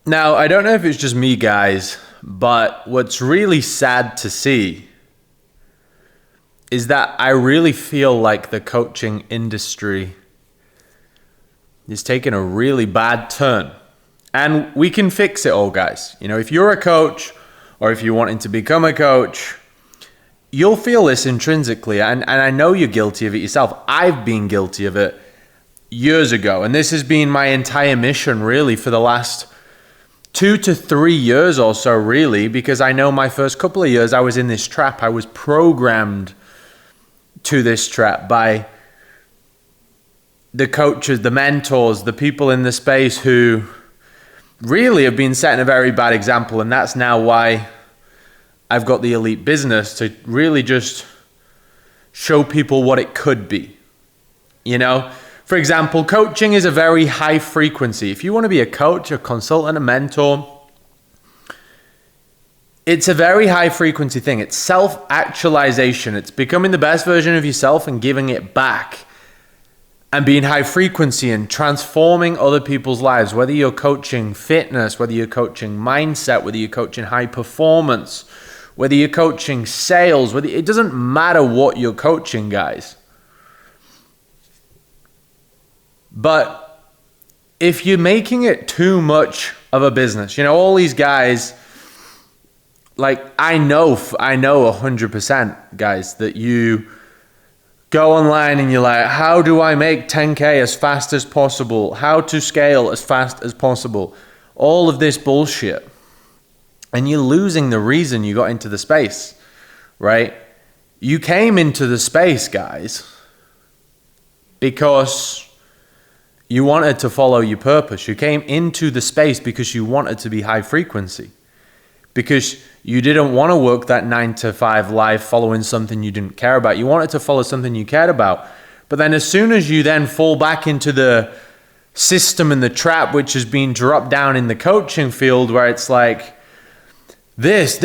Now, I don't know if it's just me, guys, but what's really sad to see is that I really feel like the coaching industry is taking a really bad turn. And we can fix it all, guys. You know, if you're a coach or if you're wanting to become a coach, you'll feel this intrinsically. And I know you're guilty of it yourself. I've been guilty of it years ago. And this has been my entire mission, really, for the last 2 to 3 years or so, really, because I know my first couple of years I was in this trap. I was programmed to this trap by the coaches, the mentors, the people in the space who really have been setting a very bad example. And that's now why I've got the elite business, to really just show people what it could be. You know, for example, coaching is a very high frequency. If you want to be a coach, a consultant, a mentor, it's a very high frequency thing. It's self-actualization. It's becoming the best version of yourself and giving it back, and being high frequency and transforming other people's lives. Whether you're coaching fitness, whether you're coaching mindset, whether you're coaching high performance, whether you're coaching sales, it doesn't matter what you're coaching, guys. But if you're making it too much of a business, you know, all these guys, like I know 100%, guys, that you go online and you're like, how do I make 10K as fast as possible? How to scale as fast as possible? All of this bullshit. And you're losing the reason you got into the space, right? You came into the space, guys, because you wanted to follow your purpose. You came into the space because you wanted to be high frequency, because you didn't want to work that 9-to-5 life following something you didn't care about. You wanted to follow something you cared about. But then as soon as you then fall back into the system and the trap, which has been dropped down in the coaching field, where it's like, this,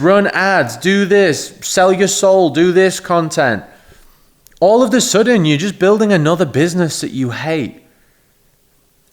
run ads, do this, sell your soul, do this content. All of a sudden, you're just building another business that you hate.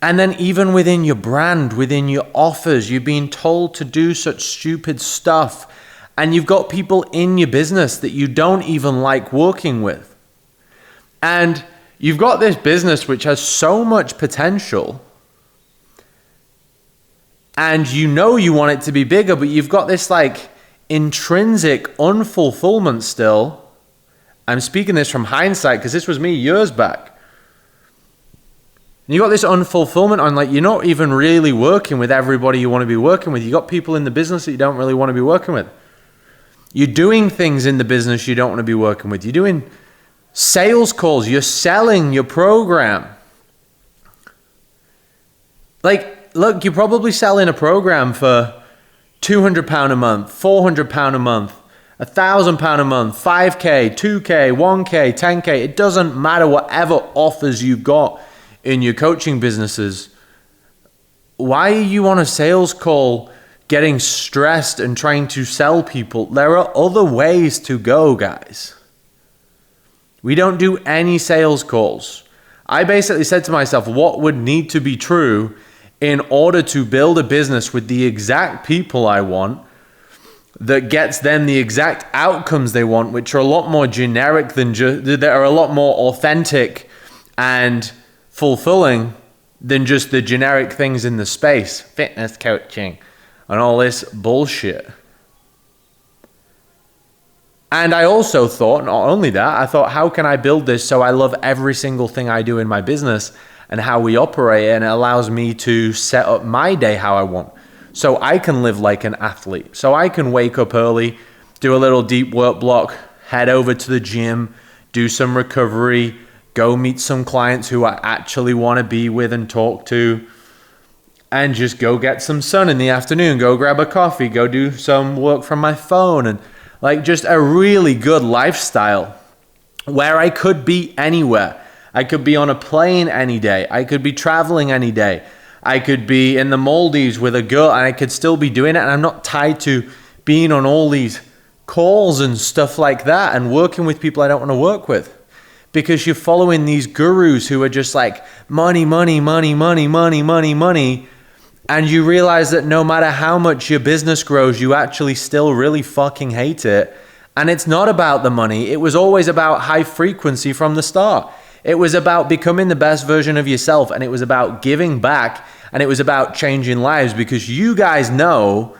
And then even within your brand, within your offers, you're being told to do such stupid stuff. And you've got people in your business that you don't even like working with. And you've got this business which has so much potential. And you know you want it to be bigger, but you've got this like intrinsic unfulfillment still. I'm speaking this from hindsight because this was me years back. And you got this unfulfillment on, like, you're not even really working with everybody you want to be working with. You got people in the business that you don't really want to be working with. You're doing things in the business you don't want to be working with. You're doing sales calls. You're selling your program. Like, look, you're probably selling a program for £200 a month, £400 a month, £1,000 a month, 5K, 2K, 1K, 10K. It doesn't matter, whatever offers you've got in your coaching businesses. Why are you on a sales call getting stressed and trying to sell people? There are other ways to go, guys. We don't do any sales calls. I basically said to myself, what would need to be true in order to build a business with the exact people I want, that gets them the exact outcomes they want, which are a lot more generic than that are a lot more authentic and fulfilling than just the generic things in the space, fitness coaching and all this bullshit. And I also thought, not only that, I thought, how can I build this so I love every single thing I do in my business and how we operate, and it allows me to set up my day how I want. So I can live like an athlete. So I can wake up early, do a little deep work block, head over to the gym, do some recovery, go meet some clients who I actually want to be with and talk to, and just go get some sun in the afternoon, go grab a coffee, go do some work from my phone, and like just a really good lifestyle where I could be anywhere. I could be on a plane any day. I could be traveling any day. I could be in the Maldives with a girl and I could still be doing it. And I'm not tied to being on all these calls and stuff like that and working with people I don't want to work with. Because you're following these gurus who are just like money, money, money, money, money, money, money. And you realize that no matter how much your business grows, you actually still really fucking hate it. And it's not about the money. It was always about high frequency from the start. It was about becoming the best version of yourself, and it was about giving back, and it was about changing lives, because you guys know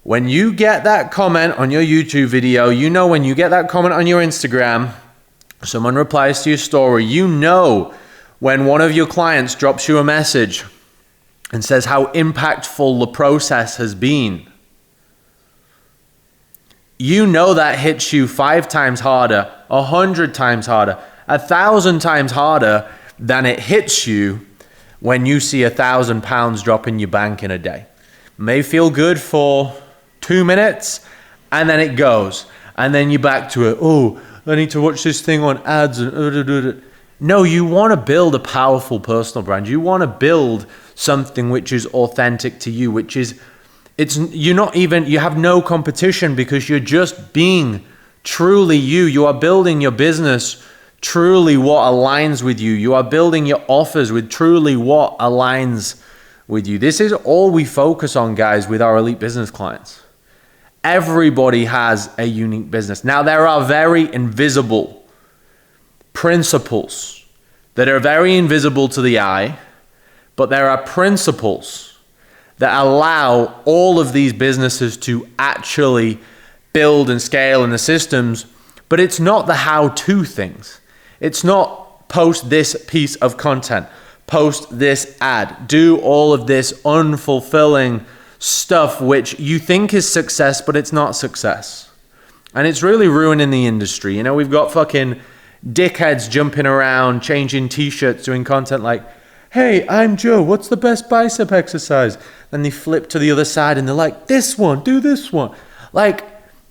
when you get that comment on your YouTube video, you know when you get that comment on your Instagram, someone replies to your story, you know when one of your clients drops you a message and says how impactful the process has been. You know that hits you 5 times harder, 100 times harder, 1,000 times harder than it hits you when you see £1,000 drop in your bank in a day. May feel good for 2 minutes, and then it goes. And then you're back to it. Oh, I need to watch this thing on ads. No, you want to build a powerful personal brand. You want to build something which is authentic to you, which is, you have no competition, because you're just being truly you. You are building your business truly what aligns with you. You are building your offers with truly what aligns with you. This is all we focus on, guys, with our elite business clients. Everybody has a unique business. Now, there are very invisible principles that are very invisible to the eye, but there are principles that allow all of these businesses to actually build and scale in the systems. But it's not the how-to things. It's not post this piece of content, post this ad, do all of this unfulfilling stuff which you think is success, but it's not success. And it's really ruining the industry. You know, we've got fucking dickheads jumping around, changing t-shirts, doing content like, hey, I'm Joe, what's the best bicep exercise? Then they flip to the other side and they're like, this one, do this one. Like,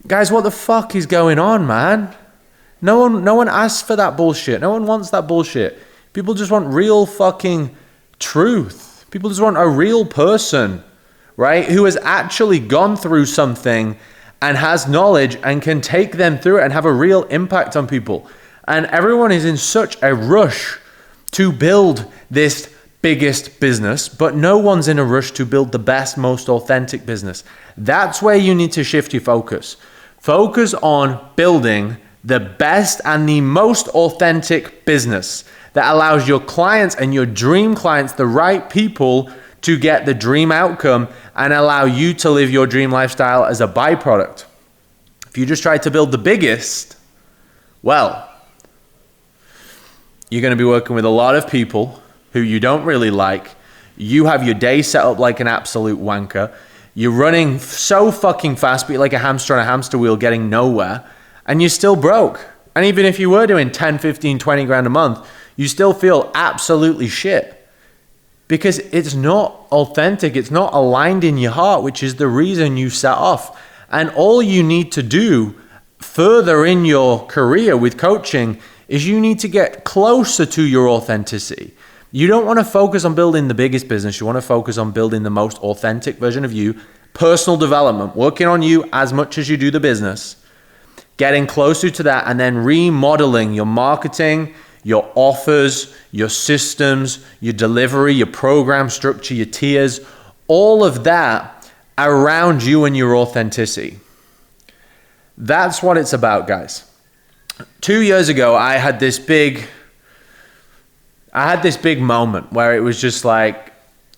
guys, what the fuck is going on, man? No one asks for that bullshit. No one wants that bullshit. People just want real fucking truth. People just want a real person, right? Who has actually gone through something and has knowledge and can take them through it and have a real impact on people. And everyone is in such a rush to build this biggest business, but no one's in a rush to build the best, most authentic business. That's where you need to shift your focus. Focus on building the best and the most authentic business that allows your clients and your dream clients, the right people, to get the dream outcome and allow you to live your dream lifestyle as a byproduct. If you just try to build the biggest, well, you're going to be working with a lot of people who you don't really like. You have your day set up like an absolute wanker. You're running so fucking fast, but you're like a hamster on a hamster wheel getting nowhere, and you're still broke. And even if you were doing 10, 15, 20 grand a month, you still feel absolutely shit because it's not authentic. It's not aligned in your heart, which is the reason you set off. And all you need to do further in your career with coaching is you need to get closer to your authenticity. You don't want to focus on building the biggest business. You want to focus on building the most authentic version of you, personal development, working on you as much as you do the business, getting closer to that, and then remodeling your marketing, your offers, your systems, your delivery, your program structure, your tiers, all of that around you and your authenticity. That's what it's about, guys. 2 years ago, I had this big moment where it was just like,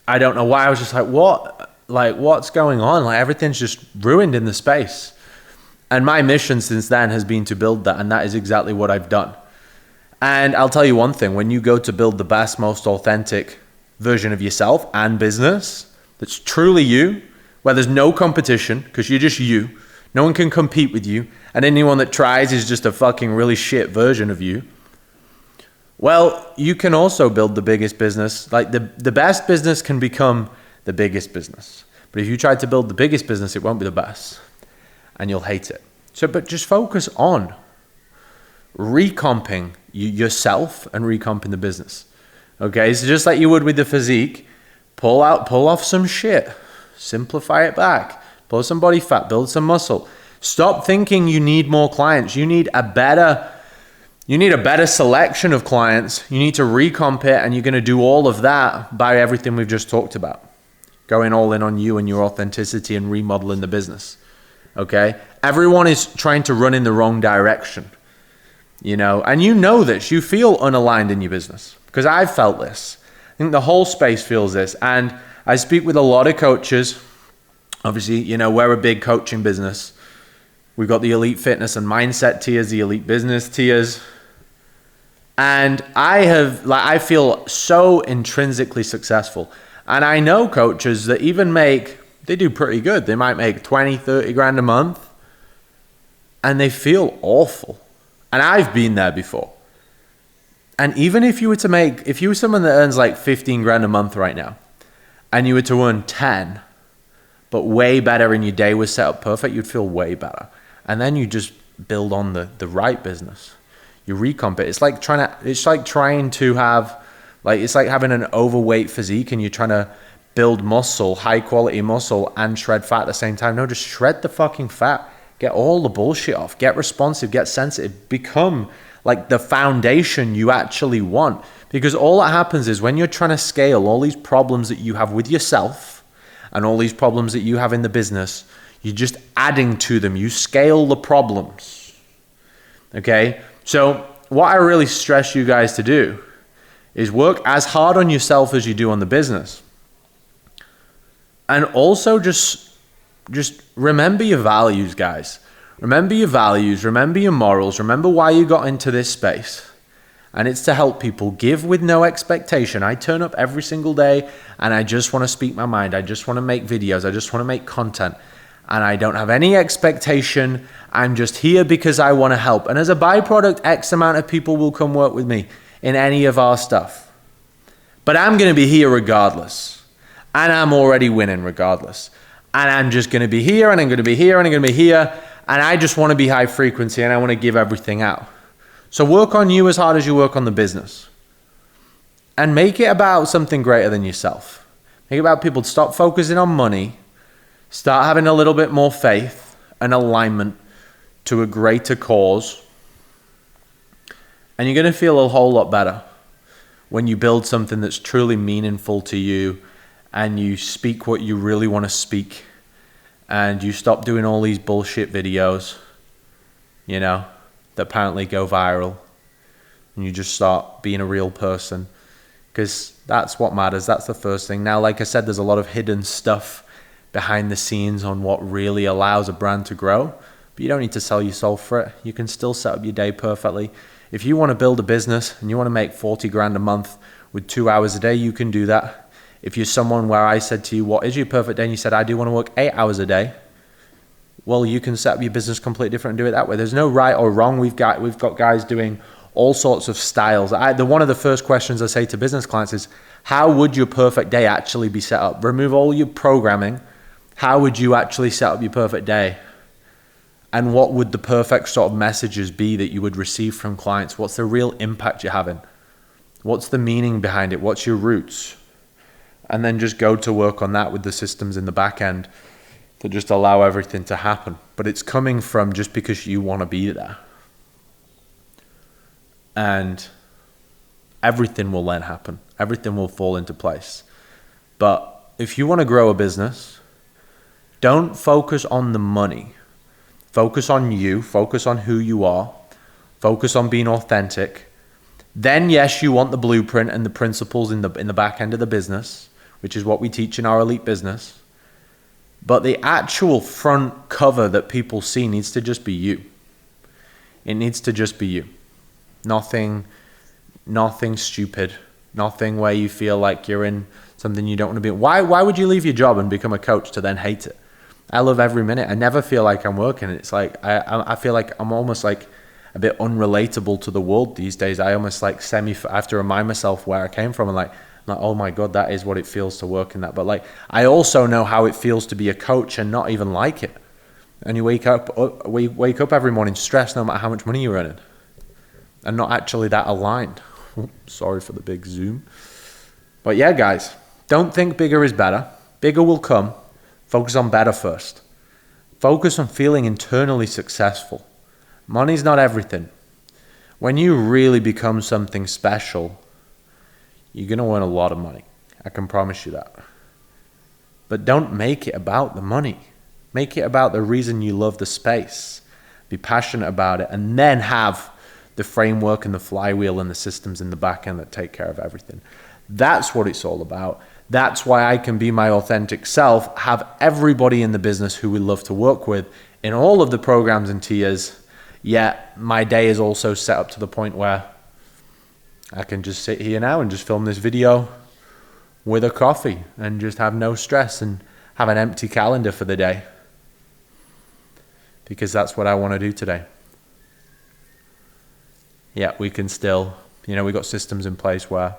I don't know why, I was just like, what's going on? Like, everything's just ruined in the space. And my mission since then has been to build that, and that is exactly what I've done. And I'll tell you one thing, when you go to build the best, most authentic version of yourself and business that's truly you, where there's no competition, because you're just you, no one can compete with you, and anyone that tries is just a fucking really shit version of you. Well, you can also build the biggest business. Like the best business can become the biggest business. But if you try to build the biggest business, it won't be the best. And you'll hate it. But just focus on recomping yourself and recomping the business. Okay, so just like you would with the physique, pull off some shit. Simplify it back. Pull some body fat, build some muscle. Stop thinking you need more clients. You need a better selection of clients. You need to recomp it, and you're going to do all of that by everything we've just talked about. going all in on you and your authenticity and remodeling the business. Okay? Everyone is trying to run in the wrong direction. You know, and you know this, you feel unaligned in your business, because I've felt this. I think the whole space feels this. And I speak with a lot of coaches. Obviously, you know, we're a big coaching business. We've got the elite fitness and mindset tiers, the elite business tiers. And I feel so intrinsically successful. And I know coaches that even they do pretty good. They might make 20, 30 grand a month, and they feel awful. And I've been there before. And even if you were someone that earns like 15 grand a month right now, and you were to earn 10, but way better and your day was set up perfect, you'd feel way better. And then you just build on the right business. You recomp it. It's like having an overweight physique and you're trying to build muscle, high quality muscle, and shred fat at the same time. No, just shred the fucking fat. Get all the bullshit off. Get responsive, get sensitive. Become like the foundation you actually want. Because all that happens is when you're trying to scale all these problems that you have with yourself and all these problems that you have in the business, you're just adding to them. You scale the problems. Okay? So what I really stress you guys to do is work as hard on yourself as you do on the business. And also just remember your values, guys. Remember your values, remember your morals, remember why you got into this space. And it's to help people. Give with no expectation. I turn up every single day and I just want to speak my mind. I just want to make videos. I just want to make content. And I don't have any expectation. I'm just here because I want to help. And as a byproduct, X amount of people will come work with me in any of our stuff. But I'm going to be here regardless. And I'm already winning regardless. And I'm just going to be here and I'm going to be here and I'm going to be here. And I just want to be high frequency and I want to give everything out. So work on you as hard as you work on the business. And make it about something greater than yourself. Make it about people. Stop focusing on money. Start having a little bit more faith and alignment to a greater cause. And you're going to feel a whole lot better when you build something that's truly meaningful to you and you speak what you really want to speak and you stop doing all these bullshit videos, you know, that apparently go viral, and you just start being a real person, because that's what matters. That's the first thing. Now, like I said, there's a lot of hidden stuff behind the scenes on what really allows a brand to grow, but you don't need to sell your soul for it. You can still set up your day perfectly. If you want to build a business and you want to make 40 grand a month with 2 hours a day, you can do that. If you're someone where I said to you, what is your perfect day? And you said, I do want to work 8 hours a day. Well, you can set up your business completely different and do it that way. There's no right or wrong. We've got guys doing all sorts of styles. One of the first questions I say to business clients is, how would your perfect day actually be set up? Remove all your programming. How would you actually set up your perfect day? And what would the perfect sort of messages be that you would receive from clients? What's the real impact you're having? What's the meaning behind it? What's your roots? And then just go to work on that with the systems in the back end that just allow everything to happen. But it's coming from just because you want to be there. And everything will then happen. Everything will fall into place. But if you want to grow a business, don't focus on the money. Focus on you. Focus on who you are. Focus on being authentic. Then, yes, you want the blueprint and the principles in the back end of the business, which is what we teach in our elite business. But the actual front cover that people see needs to just be you. It needs to just be you. Nothing stupid. Nothing where you feel like you're in something you don't want to be in. Why would you leave your job and become a coach to then hate it? I love every minute. I never feel like I'm working. It's like I feel like I'm almost like a bit unrelatable to the world these days. I almost like I have to remind myself where I came from and like, oh my God, that is what it feels to work in that. But like, I also know how it feels to be a coach and not even like it. And you wake up every morning stressed no matter how much money you're earning and not actually that aligned. Sorry for the big zoom. But yeah, guys, don't think bigger is better. Bigger will come. Focus on better first. Focus on feeling internally successful. Money's not everything. When you really become something special, you're going to earn a lot of money. I can promise you that. But don't make it about the money. Make it about the reason you love the space. Be passionate about it, and then have the framework and the flywheel and the systems in the back end that take care of everything. That's what it's all about. That's why I can be my authentic self, have everybody in the business who we love to work with in all of the programs and tiers, yet my day is also set up to the point where I can just sit here now and just film this video with a coffee and just have no stress and have an empty calendar for the day. Because that's what I want to do today. Yeah, we can still, we got systems in place where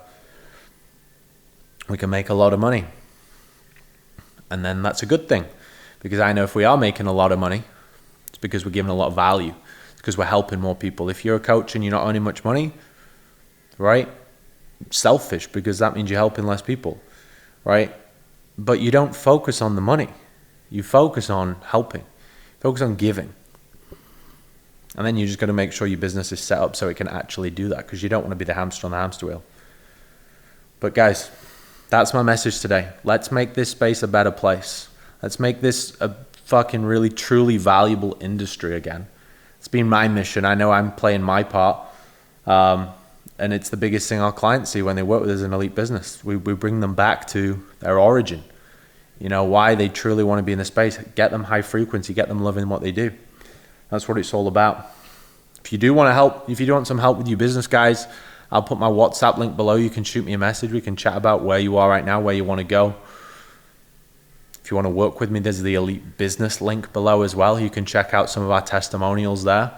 we can make a lot of money. And then that's a good thing. Because I know if we are making a lot of money, it's because we're giving a lot of value. It's because we're helping more people. If you're a coach and you're not earning much money, right? Selfish, because that means you're helping less people, right? But you don't focus on the money. You focus on helping. Focus on giving. And then you just got to make sure your business is set up so it can actually do that, because you don't want to be the hamster on the hamster wheel. But guys, that's my message today. Let's make this space a better place. Let's make this a fucking really truly valuable industry again. It's been my mission. I know I'm playing my part. And it's the biggest thing our clients see when they work with us in elite business. We bring them back to their origin. Why they truly want to be in the space. Get them high frequency, get them loving what they do. That's what it's all about. If you do want to help, if you do want some help with your business, guys, I'll put my WhatsApp link below. You can shoot me a message. We can chat about where you are right now, where you want to go. If you want to work with me, there's the elite business link below as well. You can check out some of our testimonials there.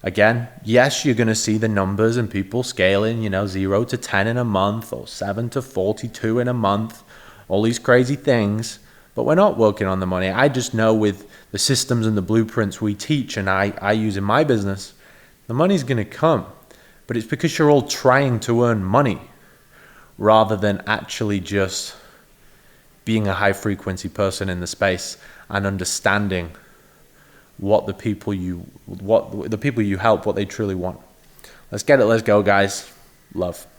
Again, yes, you're going to see the numbers and people scaling, 0 to 10 in a month or 7 to 42 in a month, all these crazy things, but we're not working on the money. I just know with the systems and the blueprints we teach and I use in my business, the money's going to come, but it's because you're all trying to earn money rather than actually just being a high frequency person in the space and understanding what the people you help, what they truly want. Let's get it. Let's go, guys. Love.